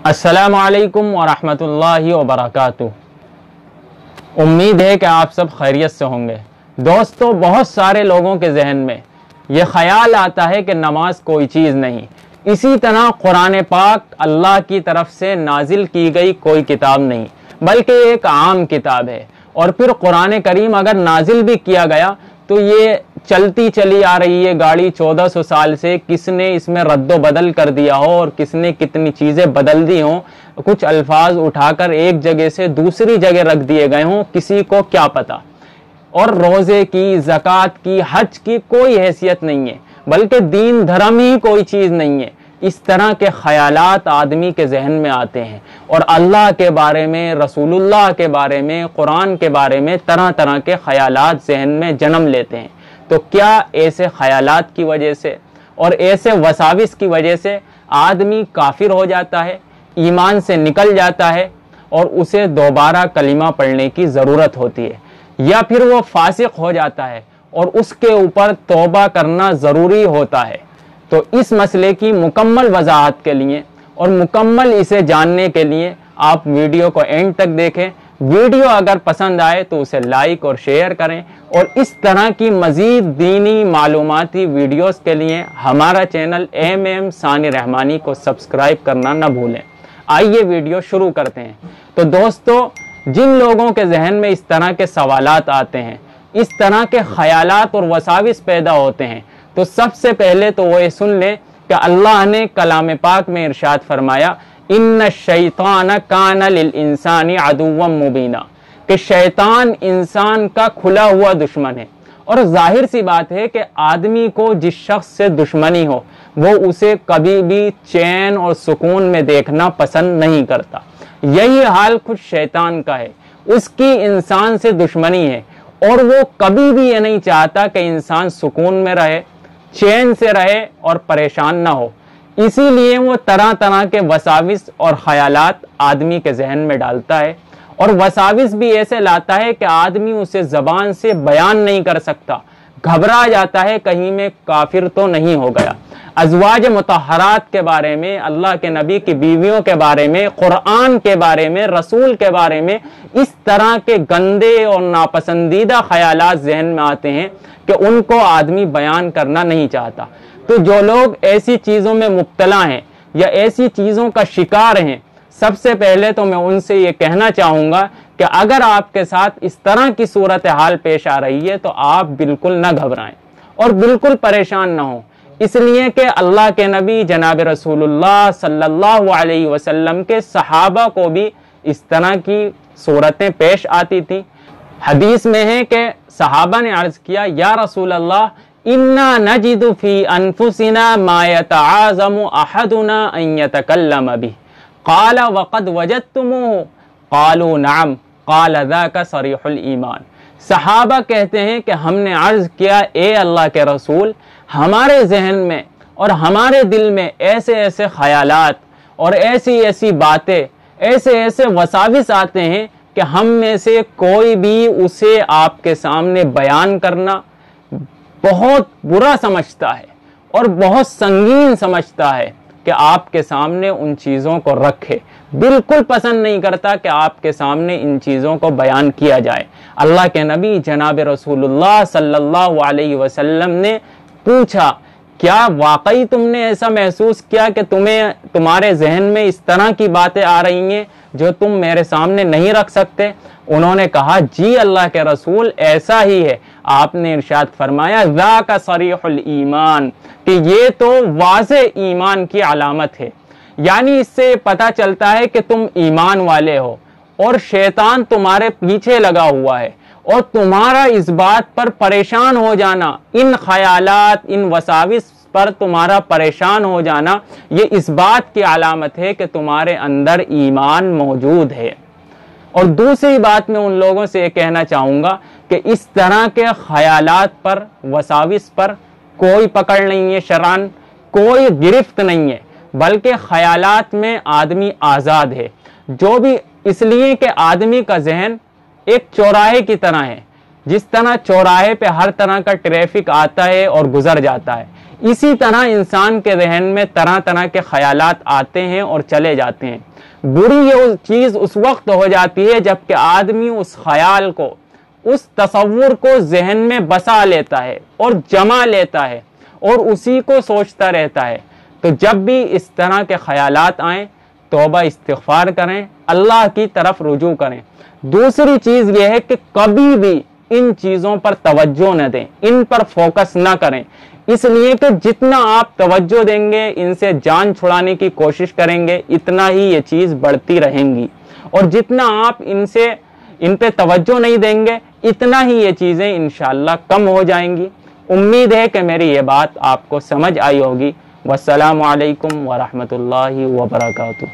अस्सलामु अलैकुम वरहमतुल्लाहि वबरकातुह। उम्मीद है कि आप सब खैरियत से होंगे। दोस्तों, बहुत सारे लोगों के जहन में ये ख्याल आता है कि नमाज कोई चीज़ नहीं। इसी तरह कुरान पाक अल्लाह की तरफ से नाजिल की गई कोई किताब नहीं, बल्कि एक आम किताब है। और फिर कुरान करीम अगर नाजिल भी किया गया तो ये चलती चली आ रही है गाड़ी 1400 साल से, किसने इसमें रद्दो बदल कर दिया हो और किसने कितनी चीज़ें बदल दी हों, कुछ अल्फाज उठाकर एक जगह से दूसरी जगह रख दिए गए हों, किसी को क्या पता। और रोज़े की, ज़कात की, हज की कोई हैसियत नहीं है, बल्कि दीन धर्म ही कोई चीज़ नहीं है। इस तरह के ख्यालात आदमी के जहन में आते हैं और अल्लाह के बारे में, रसूलुल्लाह के बारे में, कुरान के बारे में तरह तरह के ख्यालात जहन में जन्म लेते हैं। तो क्या ऐसे ख्यालात की वजह से और ऐसे वसाविस की वजह से आदमी काफिर हो जाता है, ईमान से निकल जाता है और उसे दोबारा कलिमा पढ़ने की ज़रूरत होती है, या फिर वो फासिक हो जाता है और उसके ऊपर तौबा करना ज़रूरी होता है? तो इस मसले की मुकम्मल वजाहत के लिए और मुकम्मल इसे जानने के लिए आप वीडियो को एंड तक देखें। वीडियो अगर पसंद आए तो उसे लाइक और शेयर करें, और इस तरह की मज़ीद दीनी मालूमाती वीडियोस के लिए हमारा चैनल MM सानी रहमानी को सब्सक्राइब करना न भूलें। आइए वीडियो शुरू करते हैं। तो दोस्तों, जिन लोगों के जहन में इस तरह के सवालात आते हैं, इस तरह के ख्यालात और वसाविस पैदा होते हैं, तो सबसे पहले तो वो ये सुन लें कि अल्लाह ने कलाम पाक में इरशाद फरमाया, इन्न शैतान कान लिल इंसानी अदुव्वम मुबीना, कि शैतान इंसान का खुला हुआ दुश्मन है। और जाहिर सी बात है कि आदमी को जिस शख्स से दुश्मनी हो वो उसे कभी भी चैन और सुकून में देखना पसंद नहीं करता। यही हाल खुद शैतान का है, उसकी इंसान से दुश्मनी है और वो कभी भी ये नहीं चाहता कि इंसान सुकून में रहे, चैन से रहे और परेशान ना हो। इसीलिए वो तरह तरह के वसाविस और ख्यालात आदमी के जहन में डालता है, और वसाविस भी ऐसे लाता है कि आदमी उसे ज़बान से बयान नहीं कर सकता, घबरा जाता है कहीं में काफिर तो नहीं हो गया। अज़वाज मुतहरात के बारे में, अल्लाह के नबी की बीवियों के बारे में, कुरान के बारे में, रसूल के बारे में इस तरह के गंदे और नापसंदीदा ख्यालात जहन में आते हैं कि उनको आदमी बयान करना नहीं चाहता। तो जो लोग ऐसी चीज़ों में मुब्तला हैं या ऐसी चीज़ों का शिकार हैं, सबसे पहले तो मैं उनसे ये कहना चाहूँगा कि अगर आपके साथ इस तरह की सूरत हाल पेश आ रही है तो आप बिल्कुल न घबराएं और बिल्कुल परेशान ना हो, इसलिए कि अल्लाह के नबी जनाब रसूलुल्लाह सल्लल्लाहु अलैहि वसल्लम के सहाबा को भी इस तरह की सूरतें पेश आती थी। हदीस में है कि सहाबा ने अर्ज किया, या रसूल अल्लाह, इन्ना नजिदु फी अनफुसिना मा यतआज़मु अहदुना अन यतकल्लम बिही, क़ाल वक़द वजदतुमूहु, क़ालू नअम, क़ाल ज़ाका सरीहुल ईमान। सहाबा कहते हैं कि हमने अर्ज किया, ए अल्लाह के रसूल, हमारे जहन में और हमारे दिल में ऐसे ऐसे ख्यालात और ऐसी ऐसी बातें, ऐसे ऐसे वसाविस आते हैं कि हम में से कोई भी उसे आपके सामने बयान करना बहुत बुरा समझता है और बहुत संगीन समझता है कि आपके सामने उन चीज़ों को रखे, बिल्कुल पसंद नहीं करता कि आपके सामने इन चीज़ों को बयान किया जाए। अल्लाह के नबी जनाब रसूलुल्लाह सल्लल्लाहु अलैहि वसल्लम ने पूछा, क्या वाकई तुमने ऐसा महसूस किया कि तुम्हारे जहन में इस तरह की बातें आ रही हैं जो तुम मेरे सामने नहीं रख सकते? उन्होंने कहा, जी अल्लाह के रसूल, ऐसा ही है। आपने इरशाद फरमाया, ज़ाका सरीहुल ईमान, कि ये तो वाज़े ईमान की अलामत है, यानी इससे पता चलता है कि तुम ईमान वाले हो और शैतान तुम्हारे पीछे लगा हुआ है, और तुम्हारा इस बात पर परेशान हो जाना, इन ख्यालात, इन वसाविस पर तुम्हारा परेशान हो जाना, ये इस बात की अलामत है कि तुम्हारे अंदर ईमान मौजूद है। और दूसरी बात मैं उन लोगों से ये कहना चाहूँगा कि इस तरह के ख्यालात पर, वसाविस पर कोई पकड़ नहीं है शरअन, कोई गिरफ्त नहीं है, बल्कि ख्यालात में आदमी आज़ाद है। जो भी इसलिए कि आदमी का जहन एक चौराहे की तरह है, जिस तरह चौराहे पे हर तरह का ट्रैफिक आता है और गुजर जाता है, اسی طرح انسان کے ذہن میں طرح طرح کے خیالات آتے ہیں اور چلے جاتے ہیں۔ بری یہ چیز اس وقت ہو جاتی ہے جب کہ آدمی اس خیال کو، اس تصور کو ذہن میں بسا لیتا ہے اور جما لیتا ہے اور اسی کو سوچتا رہتا ہے۔ تو جب بھی اس طرح کے خیالات آئیں، توبہ استغفار کریں، اللہ کی طرف رجوع کریں۔ دوسری چیز یہ ہے کہ کبھی بھی ان چیزوں پر توجہ نہ دیں، ان پر فوکس نہ کریں، اس لیے کہ جتنا آپ توجہ دیں گے، ان سے جان چھڑانے کی کوشش کریں گے، اتنا ہی یہ چیز بڑھتی رہیں گی، اور جتنا آپ ان پہ توجہ نہیں دیں گے، اتنا ہی یہ چیزیں انشاءاللہ کم ہو جائیں گی۔ امید ہے کہ میری یہ بات آپ کو سمجھ آئی ہوگی۔ والسلام علیکم ورحمۃ اللہ وبرکاتہ۔